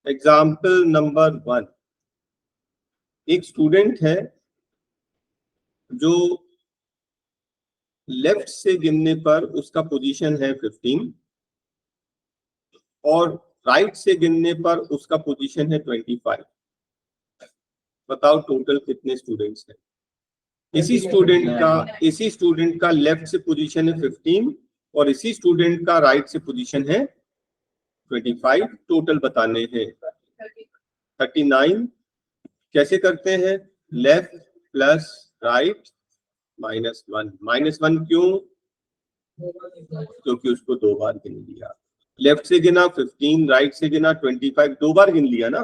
Example number 1, एक student है जो लेफ्ट से गिनने पर उसका पोजीशन है 15 और राइट से गिनने पर उसका पोजीशन है 25। बताओ टोटल कितने स्टूडेंट्स हैं? इसी स्टूडेंट का लेफ्ट से पोजीशन है 15 और इसी स्टूडेंट का राइट से पोजीशन है 25। टोटल बताने हैं 39। कैसे करते हैं? Left plus right -1। -1 क्यों? क्योंकि उसको 2 बार गिन लिया। लेफ्ट से गिना 15, राइट से गिना 25, 2 बार गिन लिया ना।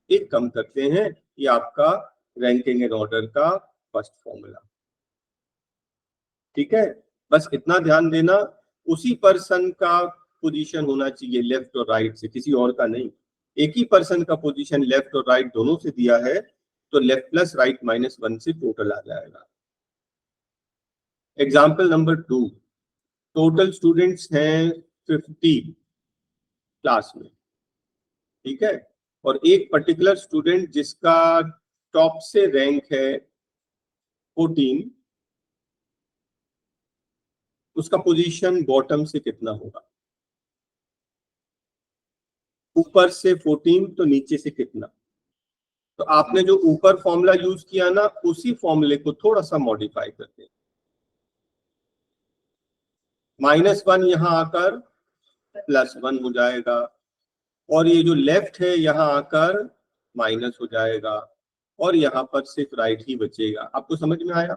एक कम करते हैं, ये आपका रैंकिंग एंड ऑर्डर का फर्स्ट फॉर्मूला। ठीक है, बस इतना ध्यान देना, उसी पर्सन का पोजीशन होना चाहिए लेफ्ट और राइट से, किसी और का नहीं। एक ही पर्सन का पोजीशन लेफ्ट और राइट दोनों से दिया है तो लेफ्ट प्लस राइट -1 से टोटल आ जाएगा। एग्जाम्पल नंबर 2, टोटल स्टूडेंट्स हैं 50 क्लास में। ठीक है, और एक पर्टिकुलर स्टूडेंट जिसका टॉप से रैंक है 14, उसका पोजीशन बॉटम से कितना होगा? ऊपर से 14 तो नीचे से कितना? तो आपने जो ऊपर फॉर्मूला यूज किया ना, उसी फॉर्मूले को थोड़ा सा मॉडिफाई करते हैं। -1 यहां आकर +1 हो जाएगा और ये जो लेफ्ट है यहां आकर माइनस हो जाएगा और यहां पर सिर्फ राइट ही बचेगा। आपको समझ में आया?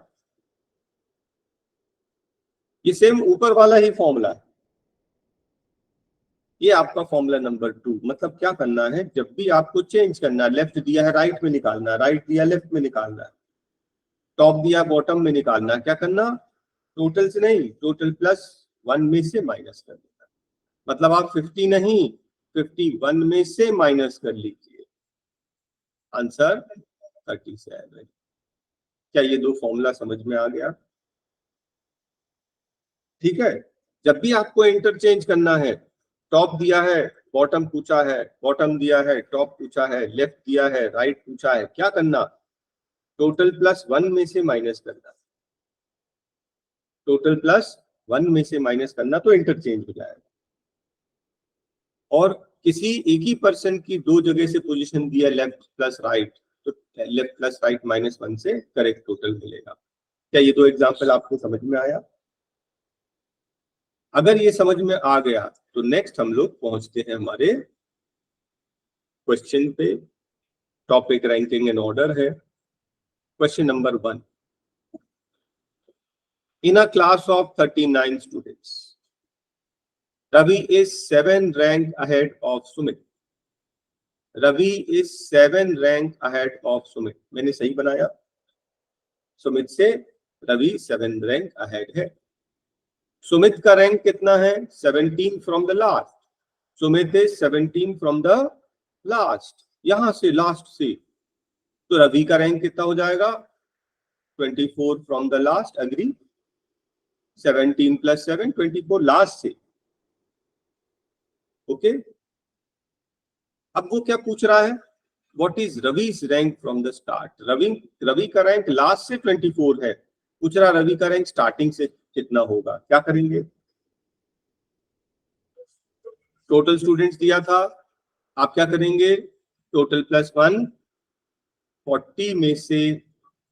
ये सेम ऊपर वाला ही फॉर्मूला है। ये आपका फॉर्मूला नंबर 2। मतलब क्या करना है, जब भी आपको चेंज करना है, लेफ्ट दिया है राइट में निकालना है, राइट दिया लेफ्ट में निकालना है, टॉप दिया बॉटम में निकालना है। क्या करना? टोटल से नहीं, टोटल +1 में से माइनस कर देना। मतलब आप 50 नहीं, 51 में से माइनस कर लीजिए, आंसर 37। क्या ये 2 फॉर्मूला समझ में आ गया? ठीक है, जब भी आपको इंटरचेंज करना है, टॉप दिया है बॉटम पूछा है, बॉटम दिया है टॉप पूछा है, लेफ्ट दिया है राइट पूछा है, क्या करना? टोटल +1 में से माइनस करना। टोटल +1 में से माइनस करना तो इंटरचेंज हो जाएगा। और किसी एक ही पर्सन की 2 जगह से पोजीशन दिया लेफ्ट प्लस राइट, तो लेफ्ट प्लस राइट -1 से करेक्ट टोटल मिलेगा। क्या ये 2 एग्जांपल आपको समझ में आया? अगर ये समझ में आ गया तो नेक्स्ट हम लोग पहुंचते हैं हमारे क्वेश्चन पे। टॉपिक रैंकिंग एंड ऑर्डर है। Question number 1, in a class of 39 students, Ravi is 7 rank ahead of Sumit. Ravi is 7 rank ahead of Sumit. मैंने सही बनाया? सुमित से रवि 7 रैंक अहेड है। सुमित का रैंक कितना है? 17 from the last. Sumit is 17 from the last, यहां से लास्ट से। तो रवि का रैंक कितना हो जाएगा? 24 from the last. Agree? 17 + 7 24 last से। ओके, अब वो क्या पूछ रहा है? What is Ravi's rank from the start? Ravi का रैंक लास्ट से 24 है, पूछ रहा रवि का रैंक स्टार्टिंग से कितना होगा। क्या करेंगे? टोटल स्टूडेंट्स दिया था, आप क्या करेंगे? टोटल +1, 40 में से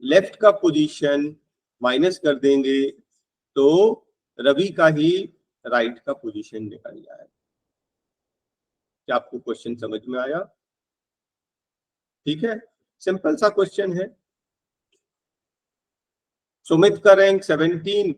लेफ्ट का पोजीशन माइनस कर देंगे तो रवि का ही राइट का पोजीशन निकल जाएगा। क्या आपको क्वेश्चन समझ में आया? ठीक है, सिंपल सा क्वेश्चन है। सुमित का रैंक 17,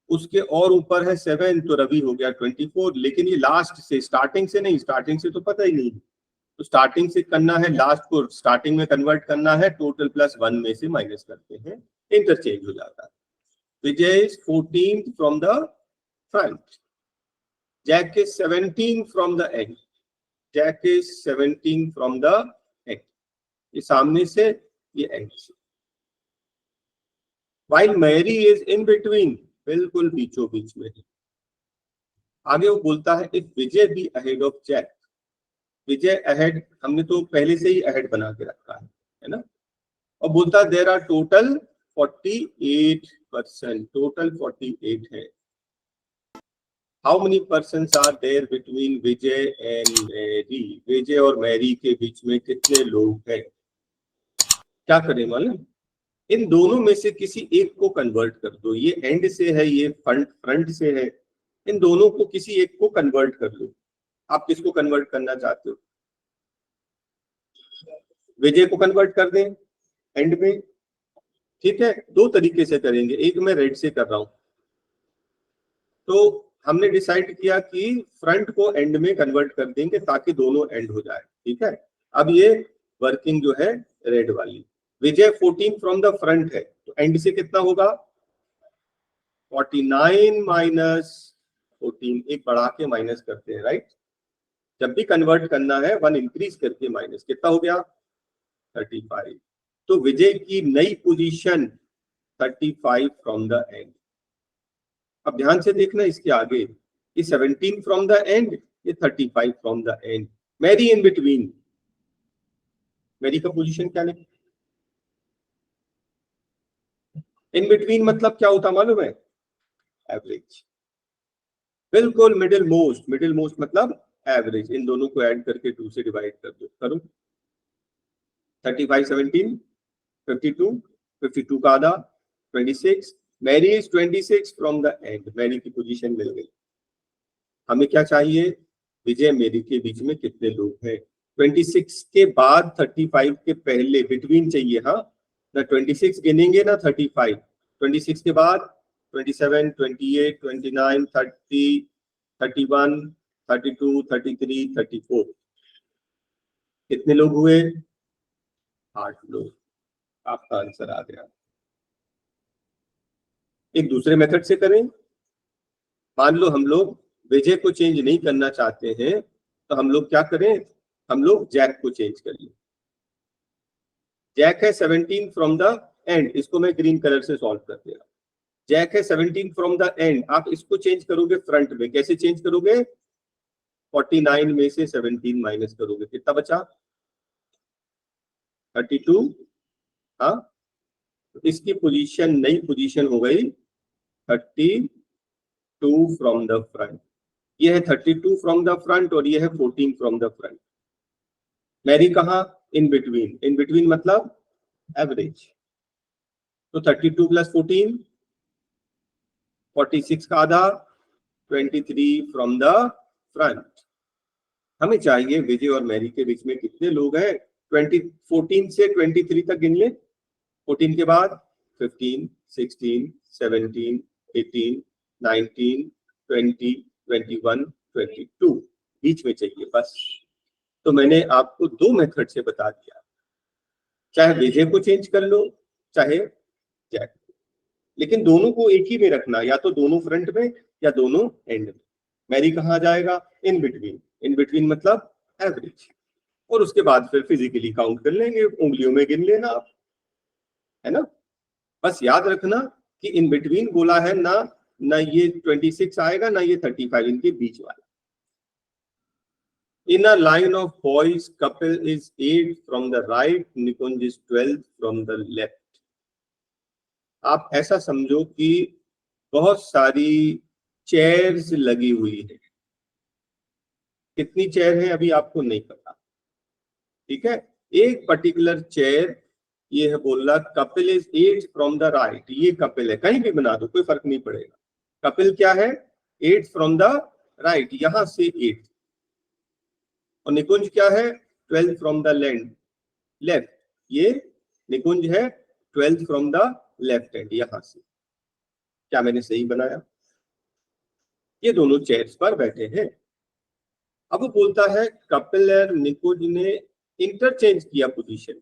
उसके और ऊपर है 7, तो रवि हो गया 24। लेकिन ये लास्ट से, स्टार्टिंग से नहीं, स्टार्टिंग से तो पता ही नहीं, तो स्टार्टिंग से करना है, लास्ट को स्टार्टिंग में कन्वर्ट करना है। टोटल +1 में से माइनस करते हैं, इंटरचेंज हो जाता है। Vijay is 14 from the front, Jack is 17 from the end. Jack is 17 from the end, ये सामने से, ये एंड से। While Mary is in between, बिल्कुल बीचों बीच में है। आगे वो बोलता है if Vijay be ahead of Jack, Vijay ahead, हमने तो पहले से ही अहेड बना के रखा है ना। और बोलता देयर आर टोटल 48%, टोटल 48 है। How many persons are there between Vijay and Mary, Vijay और मैरी के बीच में कितने लोग हैं। क्या करें मालूम, इन दोनों में से किसी एक को कन्वर्ट कर दो, ये एंड से है, ये फ्रंट से है, इन दोनों को किसी एक को कन्वर्ट कर लो। आप किसको कन्वर्ट करना चाहते हो? विजय को कन्वर्ट कर दें एंड में, ठीक है। दो तरीके से करेंगे, एक मैं रेड से कर रहा हूं। तो हमने डिसाइड किया कि फ्रंट को एंड में कन्वर्ट कर देंगे ताकि दोनों एंड हो जाए, ठीक है। अब ये वर्किंग जो है रेड वाली, विजय 14 फ्रॉम द फ्रंट है, तो एंड से कितना होगा 49 माइनस 14, एक बढ़ा के माइनस करते हैं, राइट। जब भी कन्वर्ट करना है 1 इंक्रीज करके माइनस, कितना हो गया 35। तो विजय की नई पोजीशन 35 फ्रॉम द एंड। अब ध्यान से देखना इसके आगे, ये 17 फ्रॉम द एंड, ये 35 from the end, Mary in between. Mary का पोजीशन क्या लिखा? इन बिटवीन मतलब क्या होता मालूम है? एवरेज, बिल्कुल मिडिल मोस्ट। मिडिल मोस्ट मतलब एवरेज। इन दोनों को ऐड करके 2 से डिवाइड कर दो, करो 35 17 52, 52 का आधा 26, Mary is 26 from the end, Mary की पोजीशन मिल गई। हमें क्या चाहिए, विजय मैरी के बीच में कितने लोग हैं। 26 के बाद 35 के पहले बिटवीन चाहिए, हाँ ना 26 गिनेंगे ना 35। 26 के बाद 27 28 29 30 31 32 33 34, कितने लोग हुए 8 लोग। आपका आंसर आ गया। एक दूसरे मेथड से करें, मान लो हम लोग विजय को चेंज नहीं करना चाहते हैं, तो हम लोग क्या करें, हम लोग जैक को चेंज कर लें। जैक है 17 फ्रॉम द एंड, इसको मैं ग्रीन कलर से सॉल्व कर दे रहा। जैक है 17 फ्रॉम द एंड, आप इसको चेंज करोगे फ्रंट में, कैसे चेंज करोगे 49 में से 17 माइनस करोगे, कितना बचा 32। हाँ, इसकी पोजीशन, नई पोजीशन हो गई 32 फ्रॉम द फ्रंट। ये है 32 फ्रॉम द फ्रंट और ये है 14 फ्रॉम द फ्रंट। मैरी कहा इन बिटवीन, इन बिटवीन मतलब एवरेज। तो 32 प्लस 14 46 का आधा 23 फ्रॉम द फ्रंट। हमें चाहिए विजय और मैरी के बीच में कितने लोग हैं। 14 से 23 तक गिन ले, 14 के बाद 15 16 17 18 19 20 21 22, बीच में चाहिए बस। तो मैंने आपको दो मेथड से बता दिया, चाहे विजय को चेंज कर लो चाहे जैक, लेकिन दोनों को एक ही में रखना, या तो दोनों फ्रंट में या दोनों एंड में। मैरी कहाँ जाएगा इन बिटवीन, इन बिटवीन मतलब एवरेज। और उसके बाद फिर फिजिकली काउंट कर लेंगे, उंगलियों में गिन लेना आप, है ना। बस याद रखना कि इन बिटवीन बोला है ना, ना ये 26 आएगा ना ये 35, इनके बीच वाला। In a line of boys, couple is 8 from the right, Nikunj is 12 from the left. आप ऐसा समझो कि बहुत सारी चेयर्स लगी हुई है। कितनी चेयर है अभी आपको नहीं पता, ठीक है। एक पर्टिकुलर चेयर, ये है बोल रहा Kapil is 8 from the right, ये कपिल है, कहीं भी बना दो कोई फर्क नहीं पड़ेगा। कपिल क्या है 8 फ्रॉम द राइट, यहां से 8। और निकुंज क्या है 12 फ्रॉम द लेफ्ट, ये निकुंज है 12 फ्रॉम द लेफ्ट हैंड, यहां से। क्या मैंने सही बनाया? ये दोनों चेयर्स पर बैठे हैं। अब वो बोलता है कपिल और निकुंज ने इंटरचेंज किया पोजीशन।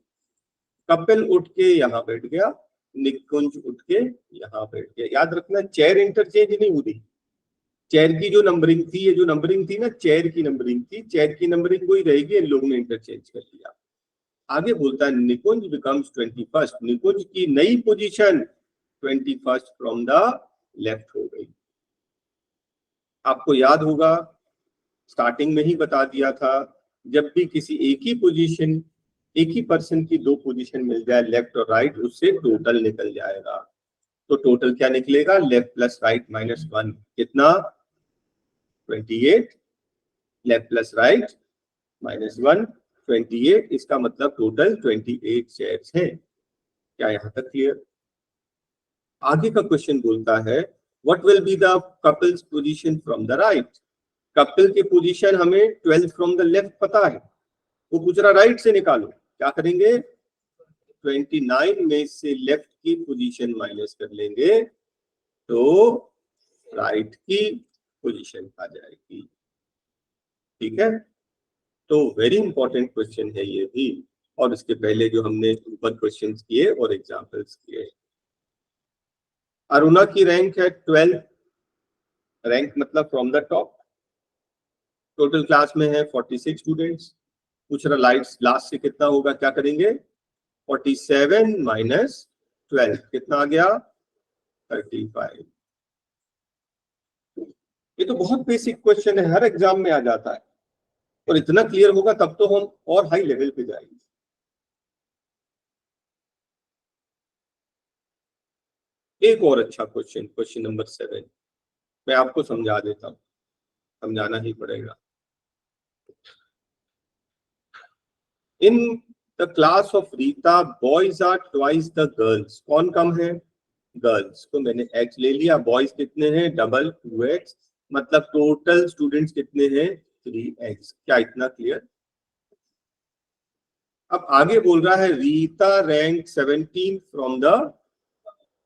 कपिल उठ के यहाँ बैठ गया, निकुंज उठ के यहाँ बैठ गया। याद रखना चेयर इंटरचेंज नहीं हुई, चेयर की जो नंबरिंग थी, ये जो नंबरिंग थी ना चेयर की नंबरिंग थी, चेयर की नंबरिंग वही रहेगी, इन लोगों ने इंटरचेंज कर लिया। आगे बोलता है निकुंज बिकम्स 21, निकुंज की नई पोजीशन 21 फ्रॉम द लेफ्ट हो गई। आपको याद होगा स्टार्टिंग में ही बता दिया था जब भी किसी एक ही पर्सन की दो पोजीशन मिल जाए लेफ्ट और राइट, उससे टोटल निकल जाएगा। तो टोटल क्या निकलेगा? लेफ्ट प्लस राइट माइनस 1 कितना? 28। Left plus right minus 1 28। इसका मतलब टोटल 28 शेयर्स हैं। क्या यहां तक क्लियर? आगे का क्वेश्चन बोलता है what will be the couples position from the right. Couple की पोजीशन हमें 12 फ्रॉम द लेफ्ट पता है, वो पूछ रहा राइट से निकालो। क्या करेंगे? 29 में से लेफ्ट की पोजीशन माइनस कर लेंगे तो राइट की पोजीशन आ जाएगी। ठीक है, तो वेरी इंपॉर्टेंट क्वेश्चन है ये भी, और इसके पहले जो हमने ऊपर क्वेश्चंस किए और एग्जांपल्स किए। अरुणा की रैंक है 12। रैंक मतलब from the top. Total class में है 46 स्टूडेंट्स। पूछ रहा लास्ट से कितना होगा? क्या करेंगे? 47 माइनस 12 कितना आ गया? 35। ये तो बहुत बेसिक क्वेश्चन है, हर एग्जाम में आ जाता है, और इतना क्लियर होगा तब तो हम और हाई लेवल पे जाएंगे। एक और अच्छा क्वेश्चन, क्वेश्चन नंबर 7, मैं आपको समझा देता हूँ, समझाना ही पड़ेगा। In the class of Rita boys are twice the girls. कौन कम है? गर्ल्स। तो मैंने एक्स ले लिया, बॉयज कितने हैं? डबल 2x, मतलब टोटल स्टूडेंट्स कितने हैं? 3x। क्या इतना क्लियर? अब आगे बोल रहा है Rita rank 17 from the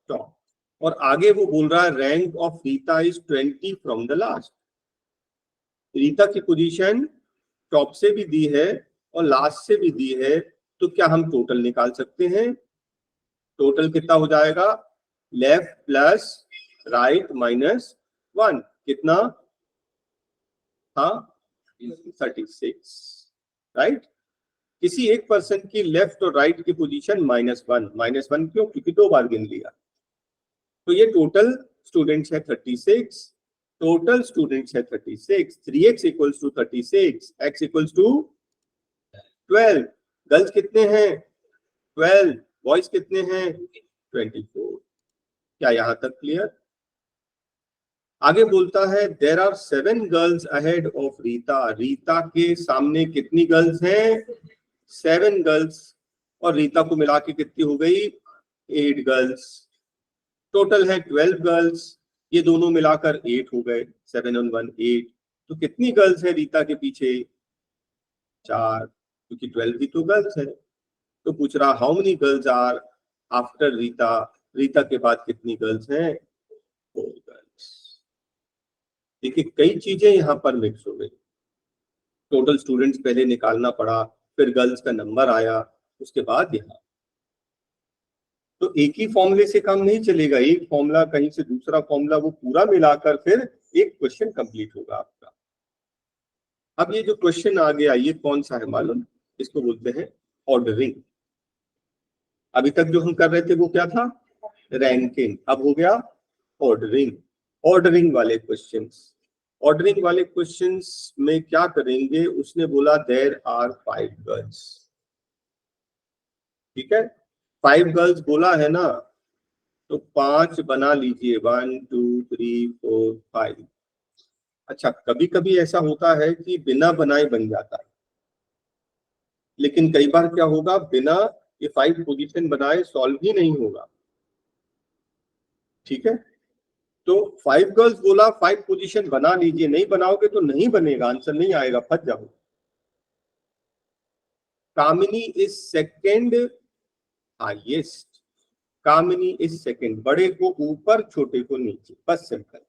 top, और आगे वो बोल रहा है rank of Rita is 20 from the last. Rita की पोजीशन टॉप से भी दी है और लास्ट से भी दी है, तो क्या हम टोटल निकाल सकते हैं? टोटल कितना हो जाएगा? लेफ्ट प्लस राइट माइनस 1 कितना? हाँ, 36। राइट। किसी एक पर्सन की लेफ्ट और राइट की पोजीशन -1। -1 क्यों? क्योंकि 2 बार गिन लिया। तो ये टोटल स्टूडेंट्स है 36। टोटल स्टूडेंट्स है 36। 3x equals to 36, x equals to 12। Girls कितने हैं? 12। बॉयज कितने हैं? 24। क्या यहां तक क्लियर? आगे बोलता है there are 7 girls ahead of Rita. Rita के सामने कितनी गर्ल्स हैं? 7 गर्ल्स, और रीता को मिला के कितनी हो गई? 8 गर्ल्स। टोटल है 12 गर्ल्स, ये दोनों मिलाकर 8 हो गए। 7 और 1 8। तो कितनी गर्ल्स है रीता के पीछे? 4, क्योंकि 12 भी तो गर्ल्स है। तो पूछ रहा how many girls are after Rita. Rita के बाद कितनी गर्ल्स हैं? 4 गर्ल्स। देखिए कई चीजें यहाँ पर मिक्स हो गई। टोटल स्टूडेंट्स पहले निकालना पड़ा, फिर गर्ल्स का नंबर आया, उसके बाद यहाँ। तो एक ही फॉर्मूले से काम नहीं चलेगा, एक फॉर्मूला कहीं से दूसरा फॉर्मूला, वो पूरा मिलाकर फिर एक क्वेश्चन कंप्लीट होगा आपका। अब ये जो क्वेश्चन आ गया ये कौन सा है मालूम? इसको बोलते हैं ऑर्डरिंग। अभी तक जो हम कर रहे थे वो क्या था? रैंकिंग। अब हो गया ऑर्डरिंग। ऑर्डरिंग वाले क्वेश्चंस। ऑर्डरिंग वाले क्वेश्चंस में क्या करेंगे? उसने बोला देयर आर 5 गर्ल्स। ठीक है, 5 गर्ल्स बोला है ना, तो 5 बना लीजिए। 1 2 3 4 5। अच्छा, कभी कभी ऐसा होता है कि बिना बनाए बन जाता है, लेकिन कई बार क्या होगा, बिना ये 5 पोजीशन बनाए सॉल्व ही नहीं होगा। ठीक है, तो 5 गर्ल्स बोला, 5 पोजीशन बना लीजिए। नहीं बनाओगे तो नहीं बनेगा, आंसर नहीं आएगा, फंस जाओ। Kamini is second highest. Kamini is second, बड़े को ऊपर छोटे को नीचे, बस सिंपल।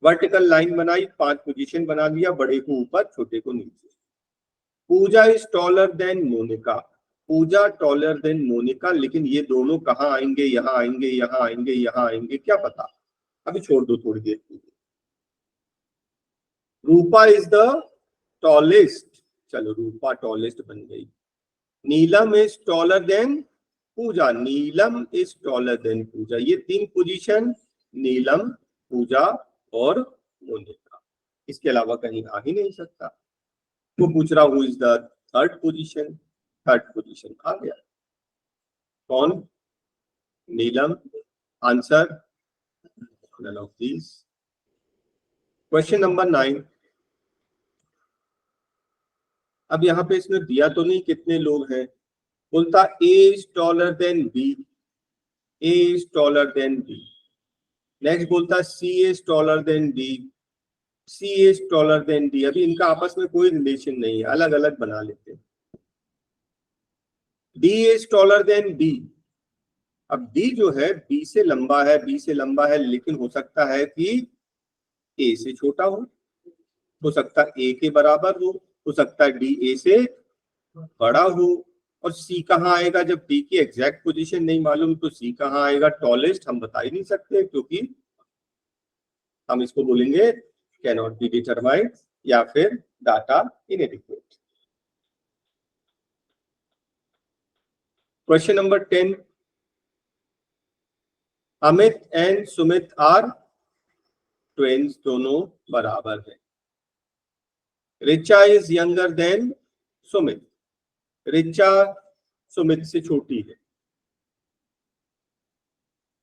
वर्टिकल लाइन बनाई, 5 पोजीशन बना लिया, बड़े को ऊपर छोटे को नीचे। Pooja is taller than Monika. Pooja taller than Monika, लेकिन ये दोनों कहाँ आएंगे? यहाँ आएंगे, यहाँ आएंगे, यहाँ आएंगे, क्या पता, अभी छोड़ दो थोड़ी देर के लिए। रूपा इज द टॉलेस्ट, चलो रूपा टॉलेस्ट बन गई। Neelam is taller than Pooja. Neelam is taller than Pooja. ये 3 पोजीशन, नीलम, पूजा और मोनिका, इसके अलावा कहीं आ ही नहीं सकता। वो पूछ रहा who is the third position, third position आ गया कौन, Neelam. Answer none of these। Question number 9। अब यहाँ पे इसने दिया तो नहीं कितने लोग हैं, बोलता A is taller than B, A is taller than B। Next बोलता C is taller than D, C is taller than D। अभी इनका आपस में कोई रिलेशन नहीं है, अलग अलग बना लेते हैं। D is taller than B। अब D जो है B से लंबा है, B से लंबा है, लेकिन हो सकता है कि A से छोटा हो सकता है A के बराबर हो सकता है D A से बड़ा हो। और C कहाँ आएगा, जब D की एग्जैक्ट पोजीशन नहीं मालूम तो C कहाँ आएगा, टॉलेस्ट हम बता ही नहीं सकते, क्योंकि हम इसको बोलेंगे कैनॉट बी डिटरमाइंड या फिर data inadequate. Question number 10। Amit and Sumit are twins, दोनों बराबर है। Richa is younger than Sumit, Richa Sumit से छोटी है।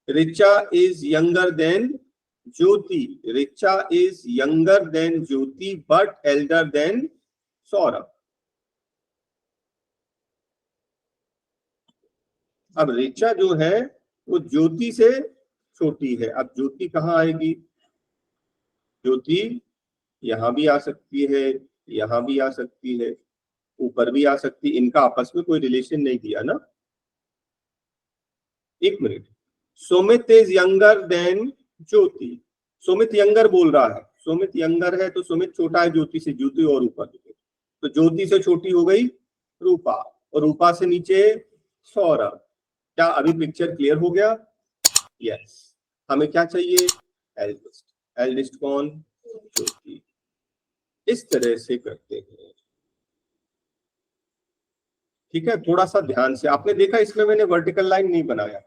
Richa is younger than Jyoti, Richa is younger than Jyoti but elder than Saurabh. अब रिचा जो है वो ज्योति से छोटी है। अब ज्योति कहाँ आएगी, ज्योति यहां भी आ सकती है, यहां भी आ सकती है, ऊपर भी आ सकती है। इनका आपस में कोई रिलेशन नहीं दिया ना। एक minute, Sumit is younger than Jyoti, Sumit younger बोल रहा है, सुमित यंगर है तो सुमित छोटा है ज्योति से, ज्योति और ऊपर, तो ज्योति से छोटी हो गई रूपा, और रूपा से नीचे सौरभ। क्या अभी पिक्चर क्लियर हो गया? यस। हमें क्या चाहिए, एल्डेस्ट। एल्डेस्ट कौन, ज्योति। इस तरह से करते हैं, ठीक है। थोड़ा सा ध्यान से, आपने देखा इसमें मैंने वर्टिकल लाइन नहीं बनाया,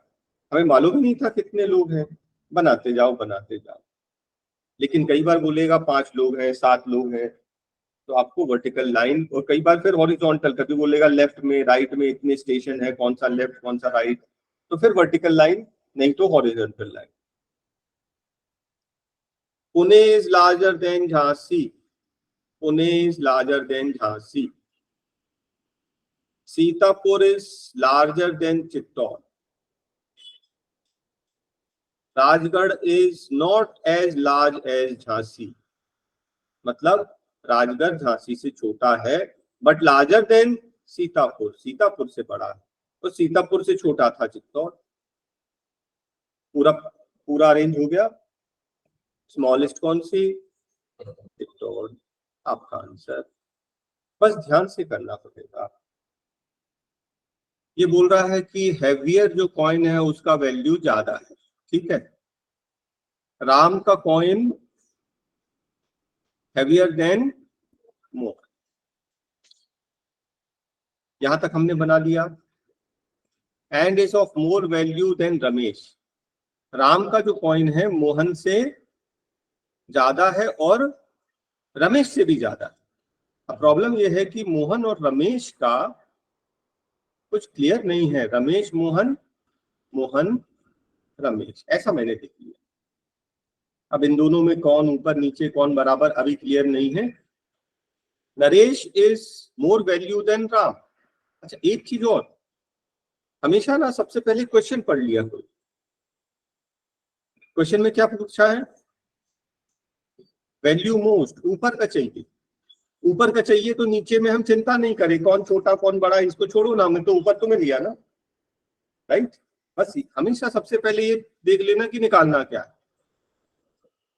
हमें मालूम ही नहीं था कितने लोग हैं, बनाते जाओ बनाते जाओ। लेकिन कई बार बोलेगा 5 लोग हैं, 7 लोग हैं, तो आपको वर्टिकल लाइन, और कई बार फिर हॉरिजॉन्टल, कभी बोलेगा लेफ्ट में राइट में इतने स्टेशन है, कौन सा लेफ्ट कौन सा राइट, तो फिर वर्टिकल लाइन, नहीं तो horizontal line. Pune is larger than Jhansi, Pune is larger than Jhansi. Sitapur is larger than Chittor. Rajgarh is not as large as Jhansi, मतलब राजगढ़ झांसी से छोटा है, but larger than Sitapur, Sitapur से बड़ा है, तो सीतापुर से छोटा था चित्तौड़। पूरा पूरा अरेंज हो गया। स्मॉलेस्ट कौन सी, चित्तौड़। आपका आंसर, बस ध्यान से करना पड़ेगा। ये बोल रहा है कि हैवियर जो कॉइन है उसका वैल्यू ज्यादा है, ठीक है। राम का कॉइन हैवियर देन मोहन, यहां तक हमने बना लिया। And is of more value than Ramesh, Ram का जो कॉइन है मोहन से ज्यादा है और रमेश से भी ज्यादा है। अब प्रॉब्लम यह है कि मोहन और रमेश का कुछ क्लियर नहीं है, रमेश मोहन, मोहन रमेश, ऐसा मैंने देख लिया। अब इन दोनों में कौन ऊपर नीचे कौन बराबर अभी क्लियर नहीं है। Naresh is more value than Ram. अच्छा एक चीज और, हमेशा ना सबसे पहले क्वेश्चन पढ़ लिया कोई, क्वेश्चन में क्या पूछा है, वैल्यू मोस्ट, ऊपर का चाहिए, ऊपर का चाहिए तो नीचे में हम चिंता नहीं करें कौन छोटा कौन बड़ा, इसको छोड़ो ना, हमने तो ऊपर तुम्हें लिया ना, राइट। बस हमेशा सबसे पहले ये देख लेना कि निकालना क्या है।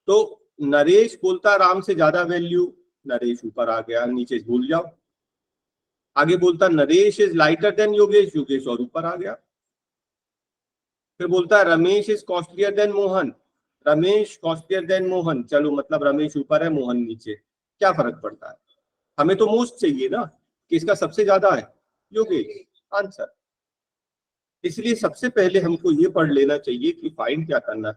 तो नरेश बोलता राम से ज्यादा वैल्यू, नरेश ऊपर आ गया, नीचे भूल जाओ। आगे बोलता Naresh is lighter than Yogesh, Yogesh और ऊपर आ गया। फिर बोलता Ramesh is costlier then Mohan, Ramesh costlier then Mohan, चलो मतलब रमेश ऊपर है मोहन नीचे, क्या फर्क पड़ता है, हमें तो मोस्ट चाहिए ना, कि इसका सबसे ज्यादा है योगेश, आंसर। इसलिए सबसे पहले हमको ये पढ़ लेना चाहिए कि फाइंड क्या करना है,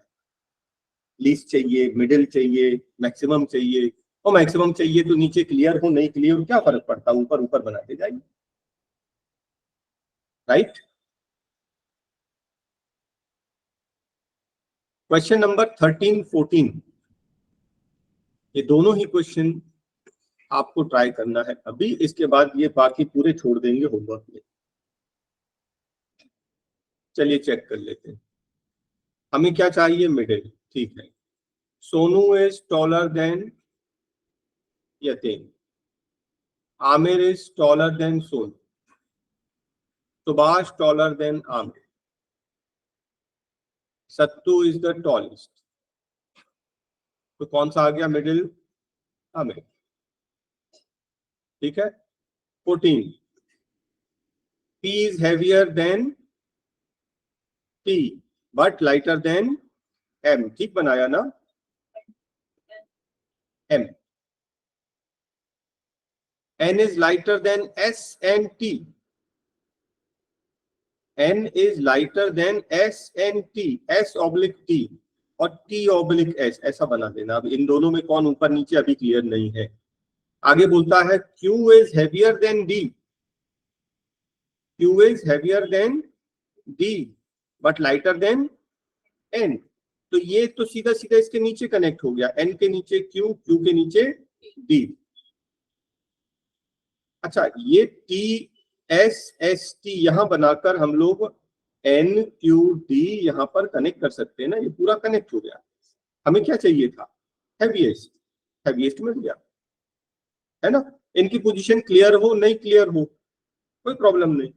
लीस्ट चाहिए, मिडिल चाहिए, मैक्सिमम चाहिए, और मैक्सिमम चाहिए तो नीचे क्लियर हो, नहीं क्लियर हो क्या फर्क पड़ता, ऊपर ऊपर बनाते जाइए, राइट। क्वेश्चन नंबर 13, 14, ये दोनों ही क्वेश्चन आपको ट्राई करना है अभी, इसके बाद ये बाकी पूरे छोड़ देंगे होमवर्क में। चलिए चेक कर लेते हैं। हमें क्या चाहिए, मिडिल, ठीक है। सोनू इज टॉलर देन यतीम, Aamir is taller then Sonu, Subhash taller than Aamir, sattu is the tallest, तो कौन सा आ गया मिडिल, आमिर, ठीक है। 14, P is heavier than T but lighter than M, ठीक बनाया ना, M, N is lighter than S and T, N is lighter than S and T, S oblique T और T oblique S, ऐसा बना देना। अब इन दोनों में कौन ऊपर नीचे अभी क्लियर नहीं है। आगे बोलता है Q is heavier than D, Q is heavier than D but lighter than N, तो ये तो सीधा सीधा इसके नीचे कनेक्ट हो गया, N के नीचे Q, Q के नीचे D। अच्छा, ये T S S T यहां बनाकर हम लोग N Q D यहां पर कनेक्ट कर सकते हैं ना, ये पूरा कनेक्ट हो गया। हमें क्या चाहिए था, हैवीएस्ट, हैवीएस्ट मिल गया, है ना। इनकी पोजीशन क्लियर हो नहीं क्लियर हो कोई प्रॉब्लम नहीं,